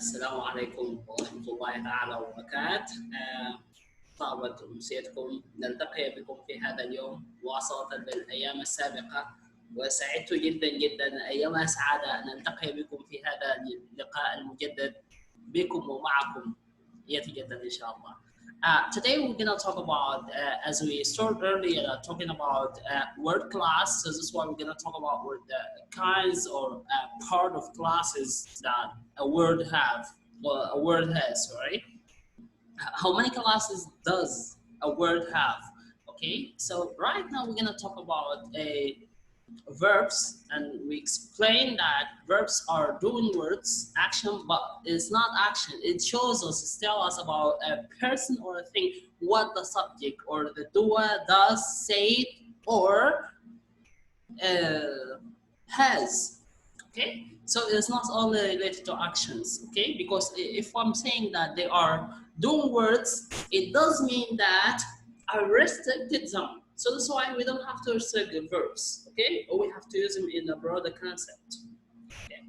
السلام عليكم ورحمة الله تعالى وبركاته. طابت أمسيتكم. نلتقي بكم في هذا اليوم مواصلة للأيام السابقة، وسعدت جدا جدا أيما سعادة أن نلتقي بكم في هذا اللقاء المجدد بكم ومعكم يتجدد إن شاء الله. Today we're going to talk about, as we started earlier, talking about word class. So this is what we're going to talk about with the kinds or part of classes that a word have, or a word has, right? How many classes does a word have? Okay, so right now we're going to talk about verbs, and we explain that verbs are doing words, action, but it's not action. It shows us, it tells us about a person or a thing, what the subject or the doer does, say, or has. Okay, so it's not only related to actions. Okay, because if I'm saying that they are doing words, it does mean that I restricted them. So that's why we don't have to restrict the verbs, okay? Or we have to use them in a broader concept. Okay.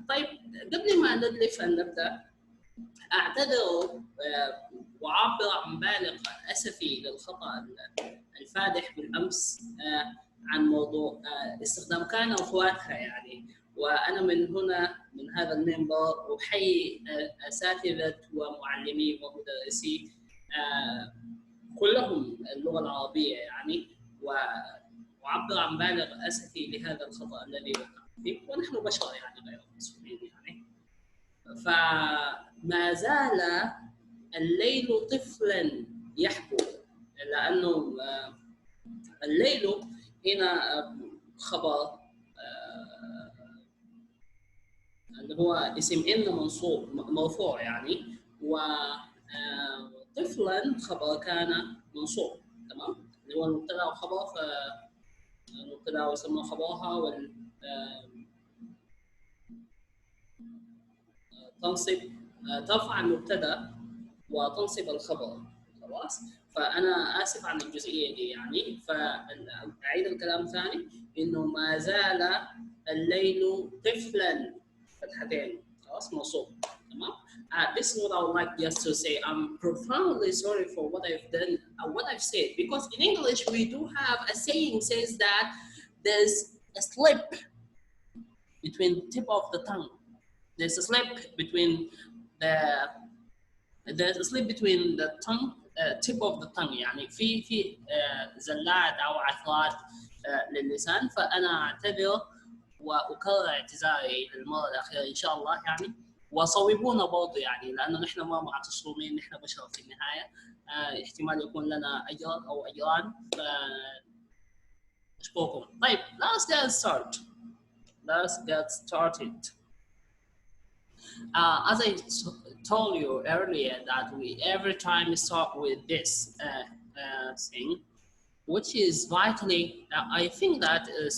طيب قبل ما ندلف نبدأ أعتذر وأعبر عن بالغ أسفي للخطأ الفادح بالأمس عن موضوع استخدام كان وأخواتها يعني، وأنا من هنا من هذا المنبر أحيي أساتذة ومعلمي ومدرسي كلهم اللغة العربية يعني، وأعبر عن بالغ أسفي لهذا الخطأ الذي وقع فيه، ونحن بشر يعني غير مسؤولين يعني. فما زال الليل طفلا يحبو، لأنه الليل هنا خبر اللي هو اسم إن منصوب مرفوع يعني، طفلا خبر كان منصوب، تمام؟ اللي هو المبتدا وخبر، فالمبتدا يسمى خبرها وال تنصب ترفع المبتدا وتنصب الخبر، خلاص؟ فانا اسف عن الجزئيه دي يعني، فاعيد الكلام ثاني، انه ما زال الليل طفلا فتحتين، خلاص منصوب، تمام؟ This is what I would like just to say. I'm profoundly sorry for what I've done, what I've said, because in English we do have a saying says that there's a slip between the tip of the tongue. There's a slip between the tongue, tip of the tongue يعني في زلات أو عثرات للسان، فأنا أعتذر وأكرر اعتذاري للمرة الأخيرة إن شاء الله يعني، وصوبونا برضه يعني، لأنه نحن ما معتصمين، نحن بشر في النهاية، احتمال يكون لنا أجر أو أجران، فأشكركم. طيب let's get started. As I told you earlier, that we every time start with this thing, which is vitally, I think that is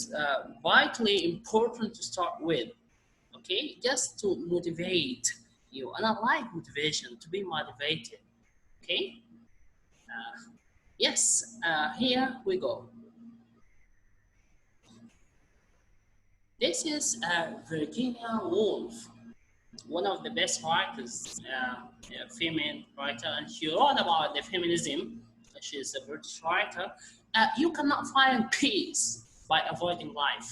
vitally important to start with. Okay, just to motivate you, and I like motivation, to be motivated. Okay, yes, here we go. This is Virginia Woolf, one of the best writers, female writer, and she wrote about the feminism. She's a British writer. You cannot find peace by avoiding life.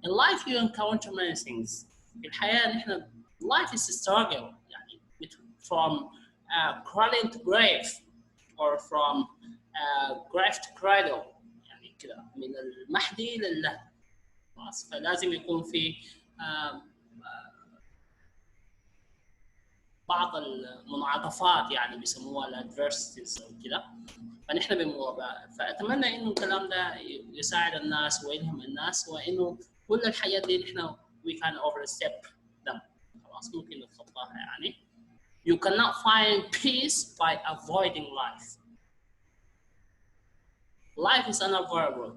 In life you encounter many things. في الحياة نحن life is a struggle يعني, from cradle to grave, or from grave to cradle يعني كده، من المهدي لله، فلازم يكون في بعض المنعطفات يعني بيسموها الادفيرسيتيز او كده، فنحن بنمر بها. فاتمنى انه الكلام ده يساعد الناس ويلهم الناس، وانه كل الحاجات دي نحن we can overstep them، خلاص ممكن نتخطاها يعني. You cannot find peace by avoiding life. Life is unavoidable.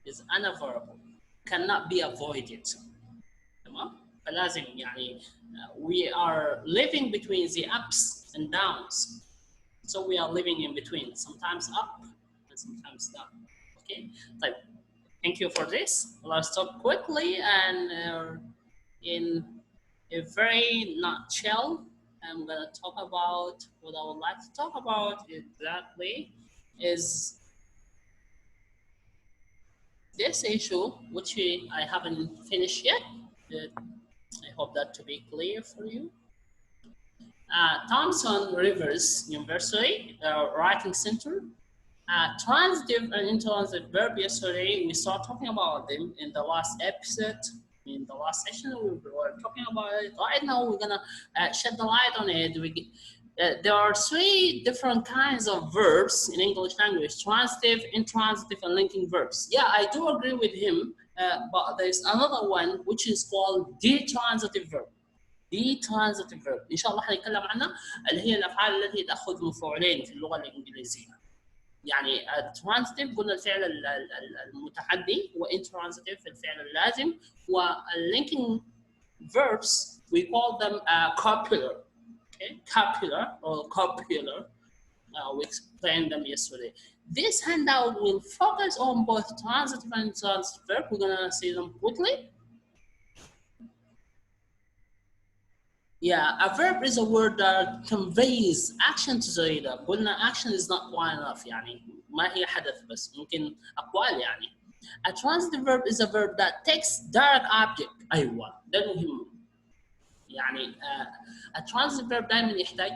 Is unavoidable. Cannot be avoided. تمام؟ فلازم يعني we are living between the ups and downs, so we are living in between, sometimes up and sometimes down. Okay, طيب, thank you for this. Let's stop quickly and in a very nutshell, I'm gonna talk about what I would like to talk about exactly is this issue, which I haven't finished yet. I hope that to be clear for you. Thomson Rivers University Writing Center. Transitive and intransitive verb yesterday, we started talking about them in the last episode. In the last session, we were talking about it. Right now, we're gonna shed the light on it. There are three different kinds of verbs in English language: transitive, intransitive, and linking verbs. Yeah, I do agree with him, but there's another one which is called detransitive verb. detransitive verb ان شاء الله حنتكلم عنها، اللي هي الافعال التي تاخذ مفعولين في اللغه الانجليزيه. يعني transitive قلنا الفعل المتحدي، وintransitive الفعل اللازم، والlinking verbs we call them copular. Okay, copular or copular. We explained them yesterday. This handout will focus on both transitive and intransitive verb. We're gonna see them quickly. Yeah, a verb is a word that conveys action to the reader. قلنا action is not quite enough يعني ما هي حدث بس ممكن أقوال يعني. A transitive verb is a verb that takes direct object. أيوة ده المهم. يعني a transitive verb دائما يحتاج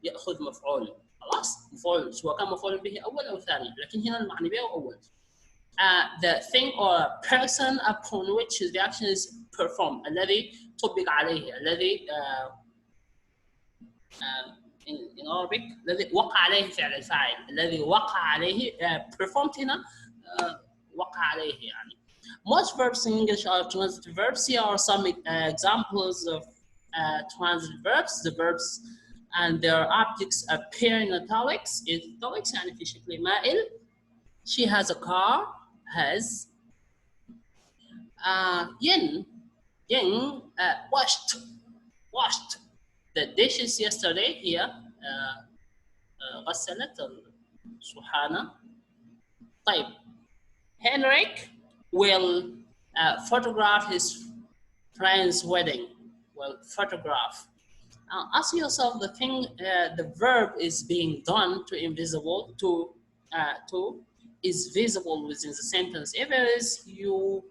ياخذ مفعول. خلاص مفعول سواء كان مفعول به أول أو ثاني، لكن هنا المعني به أول. The thing or person upon which the action is performed الذي طبق عليه، الذي in Arabic الذي وقع عليه فعل الفاعل، الذي وقع عليه performed هنا وقع عليه يعني. Most verbs in English are transitive verbs. Here are some examples of transitive verbs. The verbs and their objects appear in italics. Italics يعني في شكل مائل. She has a car. Has. Yin washed the dishes yesterday. Here غسلت الصحانة. طيب Henrik will photograph his friend's wedding. Will photograph. Ask yourself the thing the verb is being done to invisible to is visible within the sentence. If it is, you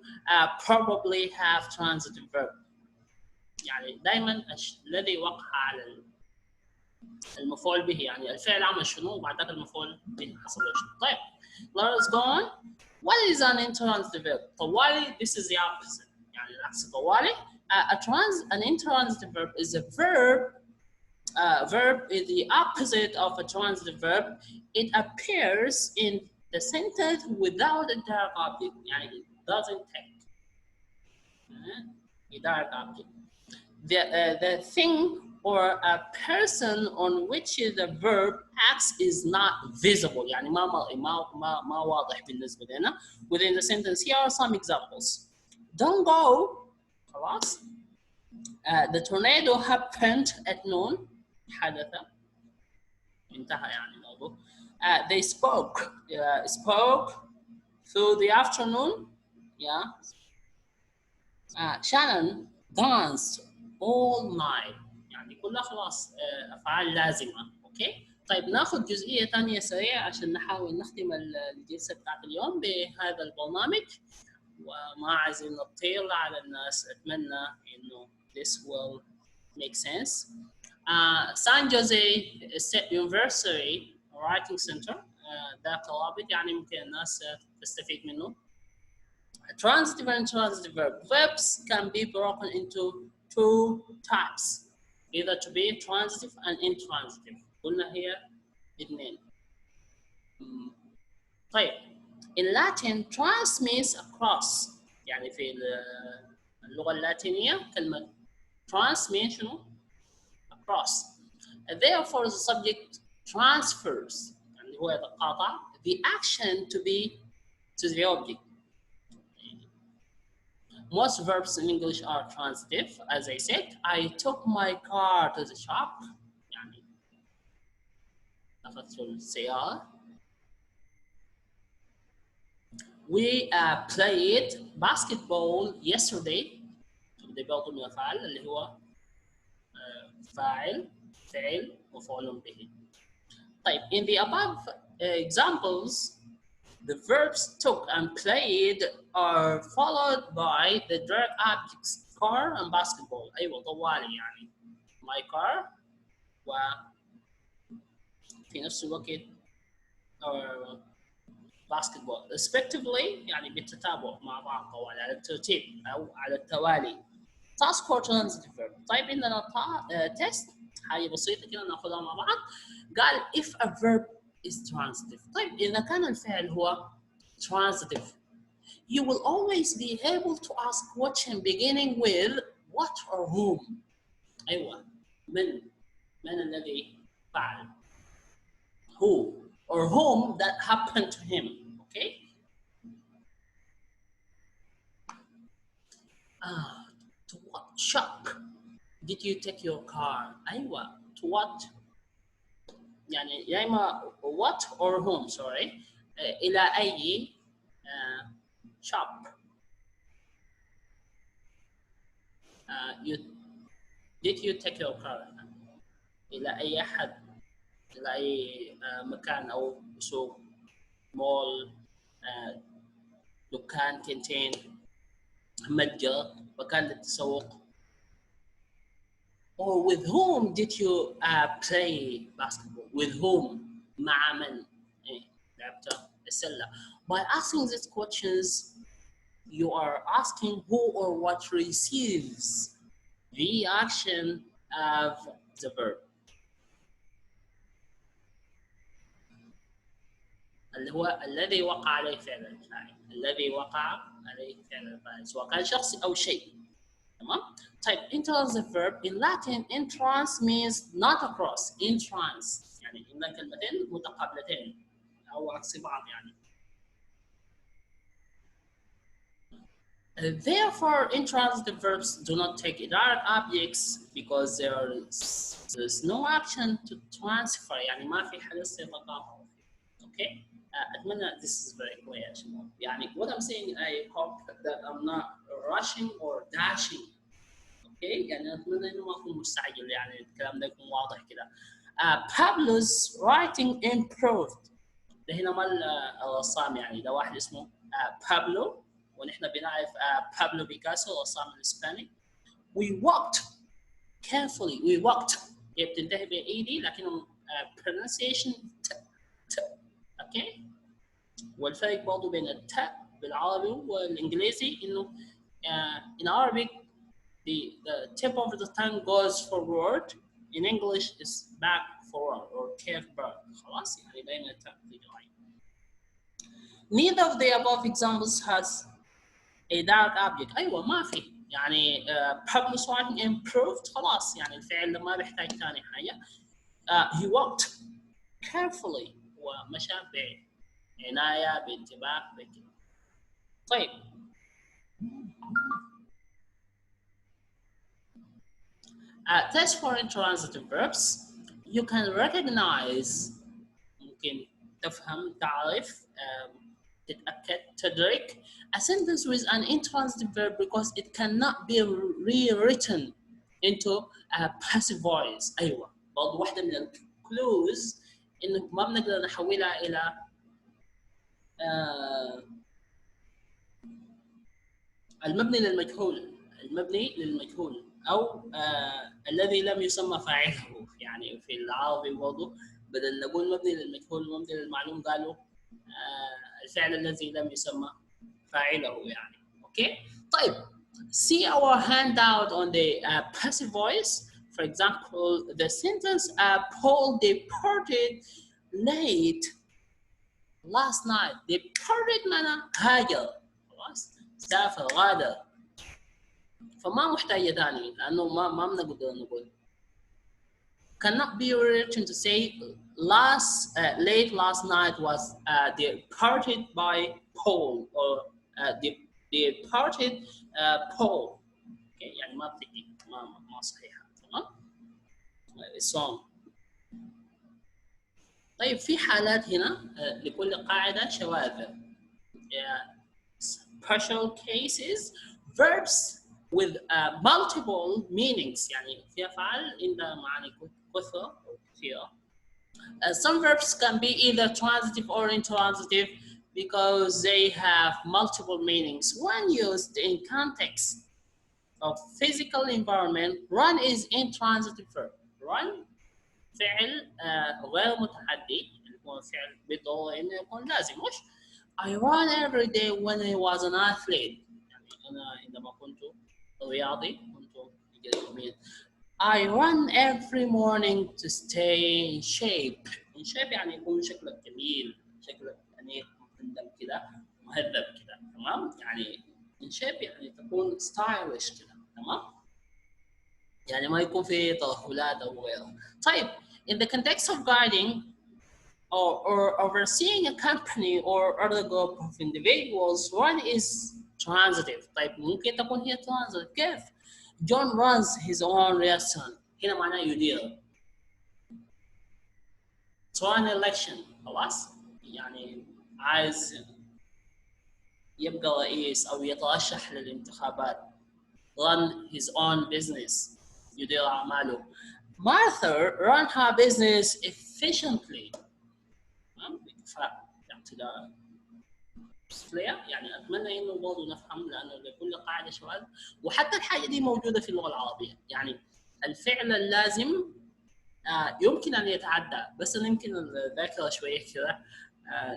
probably have transitive verb. يعني دائما الذي وقع على المفعول به، يعني الفعل عمل شنو وبعد ذلك المفعول به حصل شنو. طيب let us go on. What is an intransitive verb؟ طوالي this is the opposite، يعني العكس طوالي. An intransitive verb is a verb. Verb is the opposite of a transitive verb. It appears in the sentence without a direct object. يعني it doesn't take a direct object. The thing or a person on which the verb acts is not visible. يعني ما واضح بالنسبة لنا. Within the sentence, here are some examples. Don't go. خلاص. The tornado happened at noon. حدث. انتهى يعني الموضوع. They spoke through the afternoon. Yeah. Shannon danced all night. يعني كلها خلاص افعال لازمه. اوكي طيب ناخذ جزئيه ثانيه سريعه عشان نحاول نختم الجلسه بتاعت اليوم بهذا البرنامج، وما عايزين نطيل على الناس. اتمنى انه this will make sense. San Jose State University Writing Center ده كرابط يعني ممكن الناس تستفيد منه. Transitive and intransitive verb. Verbs can be broken into two types, either to be transitive and intransitive. قلنا هي اثنين. طيب in Latin trans means across، يعني في اللغة اللاتينية كلمة trans means شنو؟ across. Therefore the subject transfers يعني هو يتقاطع the action to the object. Most verbs in English are transitive. As I said, I took my car to the shop. يعني أخذت السيارة. We played basketball yesterday. اللي برضه من الأفعال اللي هو فاعل فعل مفعول به. طيب in the above examples the verbs took and played are followed by the direct objects car and basketball. أيوة طوالي يعني my car وفي نفس الوقت basketball respectively يعني بالتتابع مع بعض طوال على الترتيب أو على التوالي. task or transitive verb. طيب عندنا test حاجة بسيطة كده ناخذها مع بعض. قال if a verb is transitive. طيب إذا كان الفعل هو transitive you will always be able to ask question beginning with what or whom. أيوة من الذي فعل who or whom that happened to him. Okay. To what shop did you take your car? أيوة to what يعني يا إما what or whom sorry إلى أي shop did you take your car إلى أي أحد إلى أي مكان أو سوق مول دكان كانتين متجر مكان للتسوق. Or with whom did you play basketball? With whom? مع من لعبت السلة. By asking these questions you are asking who or what receives the action of the verb. اللي هو الذي وقع عليه فعل الفاعل. الذي وقع عليه فعل الفاعل سواء كان شخص أو شيء. تمام؟ طيب intransitive verb in Latin intrans means not across. Intrans يعني إن كلمتين متقابلتين أو عكس بعض يعني. Therefore, intransitive verbs do not take direct objects because there's no action to transfer. يعني ما في حدث يتقاطع. Okay? أتمنى this is very clear. يعني what I'm saying I hope that I'm not rushing or dashing. Okay? يعني أتمنى إنه ما أكون مستعجل يعني الكلام ده يكون واضح كده. Pablo's writing improved. ده هنا مال الرسام يعني ده واحد اسمه بابلو ونحن بنعرف بابلو بيكاسو الرسام الإسباني. We walked carefully. We walked هي بتنتهي بإيدي لكنه pronunciation ت. Okay? والفرق برضه بين التاء بالعربي والإنجليزي إنه in Arabic the tip of the tongue goes forward. In English is back forward or curved back. خلاص يعني دايما التاء بتيجي رايح. Neither of the above examples has a direct object. أيوة ما في يعني Pablo's writing improved خلاص يعني الفعل ما بيحتاج ثاني حاجة. He walked carefully ومشى بعناية بانتباه بكده. طيب test for intransitive verbs you can recognize ممكن تفهم تعرف تتأكد تدرك a sentence with an intransitive verb because it cannot be rewritten into a passive voice. أيوة برضه واحدة من الكلوز إنه ما بنقدر نحولها إلى المبني للمجهول أو الذي لم يسمى فاعله يعني في العربي برضه بدل نقول مبني للمجهول ومبني للمعلوم قالوا الفعل الذي لم يسمى فاعله يعني. اوكي طيب see our handout on the passive voice. For example the sentence Paul departed late last night. departed معناه هاجر خلاص سافر غادر فما محتاجة ثاني لأنه ما بنقدر نقول cannot be written to say late last night was departed by Paul or departed Paul. okay يعني ما بتجي ما صحيحة تمام. song. طيب في حالات هنا لكل قاعدة شواذ. special cases verbs with multiple meanings. يعني في أفعال عندها معاني كثرة أو كثيرة. Some verbs can be either transitive or intransitive because they have multiple meanings. When used in context of physical environment, run is intransitive verb. Run فعل غير متحدي اللي هو فعل بالضرورة إنه يكون لازم. مش I run every day when I was an athlete. يعني أنا عندما كنت رياضي كنت جميل. I run every morning to stay in shape. In shape يعني يكون شكلك جميل، شكلك يعني مهندم كده، مهذب كده، تمام؟ يعني in shape يعني تكون stylish كده، تمام؟ يعني ما يكون في ترهلات أو غيره. طيب in the context of guiding or overseeing a company or other group of individuals, one is transitive. طيب ممكن تكون هي transitive كيف؟ John runs his own restaurant. هنا معناه يدير. run election خلاص؟ يعني عايز يبقى رئيس أو يترشح للانتخابات. run his own business. يدير أعماله. Martha ran her business efficiently. باعتدال. يعني اتمنى انه برضه نفهم لانه لكل قاعده سؤال، وحتى الحاجه دي موجوده في اللغه العربيه. يعني الفعل اللازم يمكن ان يتعدى، بس انا يمكن الذاكره شويه كده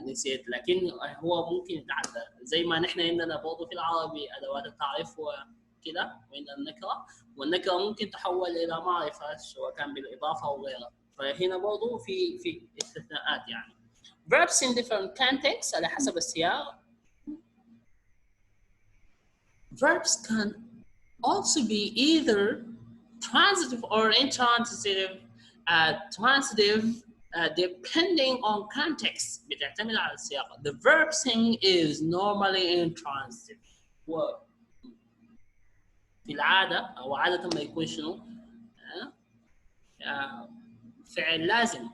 نسيت، لكن هو ممكن يتعدى زي ما نحن عندنا برضه في العربي ادوات التعريف وكده وعندنا النكره، والنكره ممكن تحول الى معرفه سواء كان بالاضافه او غيرها، فهنا برضه في استثناءات يعني. Verbs in different contexts على حسب السياق. Verbs can also be either transitive or intransitive. Transitive depending on context. بتعتمد على السياق. The verb sing is normally intransitive. في العادة أو عادة ما يكون شنو؟ فعل لازم.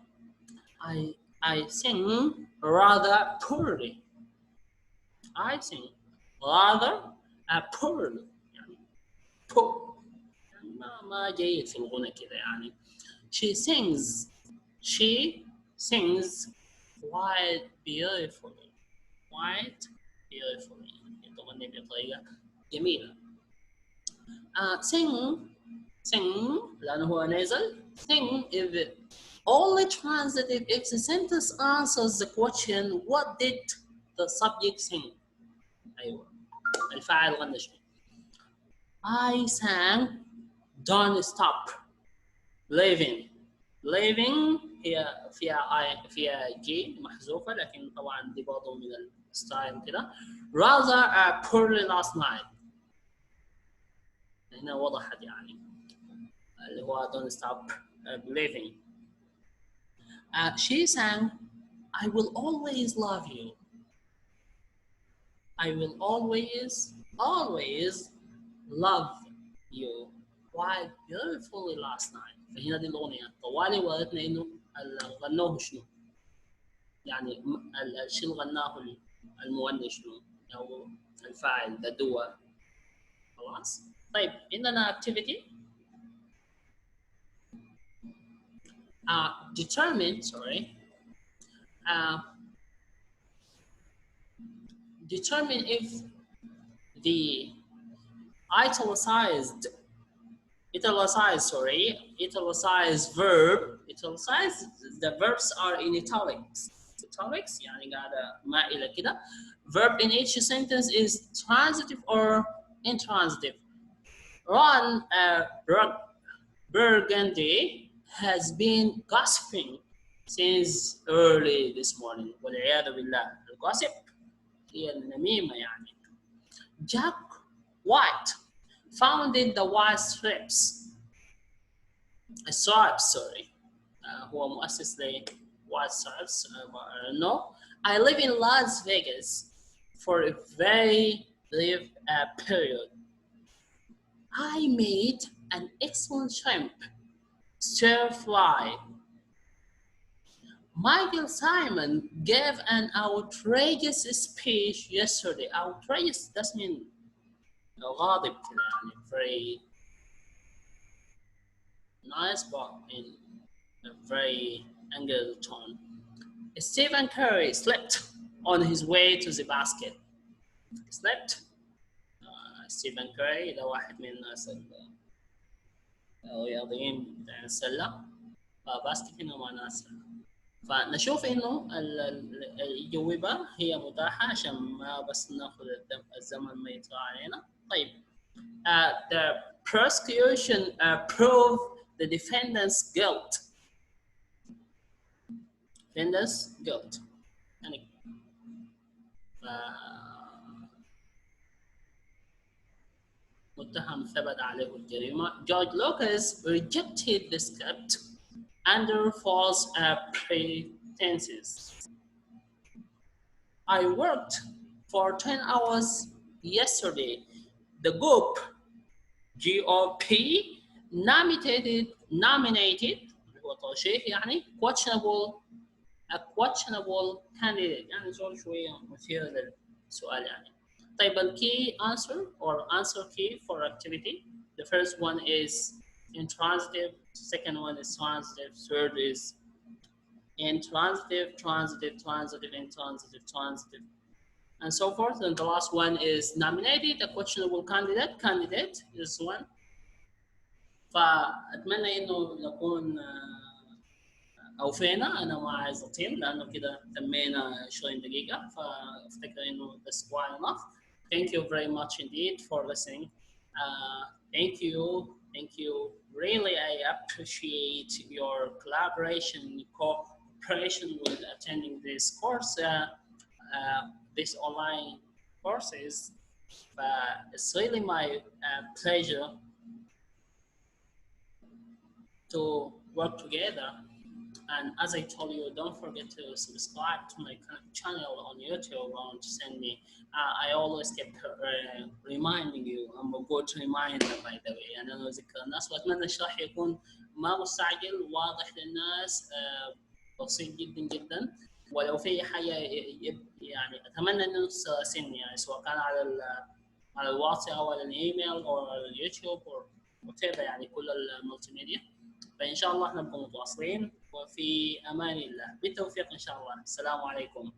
I sing rather poorly. I sing rather poorly. يعني poor. ما جيد في الغنى كذا يعني. She sings quite beautifully. Quite beautifully. تغني بطريقة جميلة. Sing لأنه هو نازل. Sing is only transitive if the sentence answers the question what did the subject sing. أيوة الفاعل غنى شنو. I sang don't stop living. هي فيها جي محذوفة، لكن طبعا دي برضه من الستايل كده. rather poorly last night. هنا وضحت يعني اللي هو don't stop living. She sang I will always love you. I will always love you quite beautifully last night. فهنا دي الأغنية طوالي ورثنا إنه غنوه شنو؟ يعني الشيء اللي غناه المغني شنو؟ أو الفاعل the doer. خلاص؟ طيب عندنا activity. Determine if the italicized verb, the verbs are in italics. يعني قاعدة مائلة كده. Verb in each sentence is transitive or intransitive. Ron Burgundy has been gossiping since early this morning. والعياذ بالله. الgossip هي النميمة يعني. Jack White founded the White Stripes. هو مؤسس ل White Stripes. No, I live in Las Vegas for a very brief period. I made an excellent shrimp stir fry. Michael Simon gave an outrageous speech yesterday. Outrageous doesn't mean غاضب كذا يعني very nice but in a very angry tone. Stephen Curry slept on his way to the basket. Slept. ستيفن كاري ده واحد من الناس الرياضيين بتاع السلة. باسكت هنا معناها السلة. فنشوف انه الجوبة هي متاحة عشان ما بس ناخذ الزمن ما يطلع علينا. طيب the prosecution proved the defendant's guilt. Defendant's guilt يعني متهم ثبت عليه الجريمة. George Lucas rejected the script under false pretenses. I worked for 10 hours yesterday. The GOP nominated هو ترشيح يعني a questionable candidate يعني زول شوية مثير للسؤال يعني. طيب ال key answer or answer key for activity. The first one is intransitive, second one is transitive, third is intransitive, transitive, intransitive, and so forth. And the last one is nominated, a questionable candidate is one. فأتمنى إنه نكون أوفينا أنا مع التيم لأنه كده تمينا 20 دقيقة فأفتكر إنه that's quite enough. Thank you very much indeed for listening. Thank you. Really, I appreciate your collaboration, cooperation with attending this course, this online courses. It's really my pleasure to work together. And as I told you, don't forget to subscribe to my channel on YouTube and send me. I always kept reminding you. I'm a good reminder by the way. أنا أذكر الناس وأتمنى الشرح يكون ما مستعجل واضح للناس بسيط جدا. ولو في حاجة يعني أتمنى إنه تراسلني يعني سواء كان على الواتس أو على الإيميل أو على اليوتيوب أو whatever يعني كل الملتي ميديا. فإن شاء الله نبقى متواصلين وفي أمان الله بالتوفيق إن شاء الله. السلام عليكم.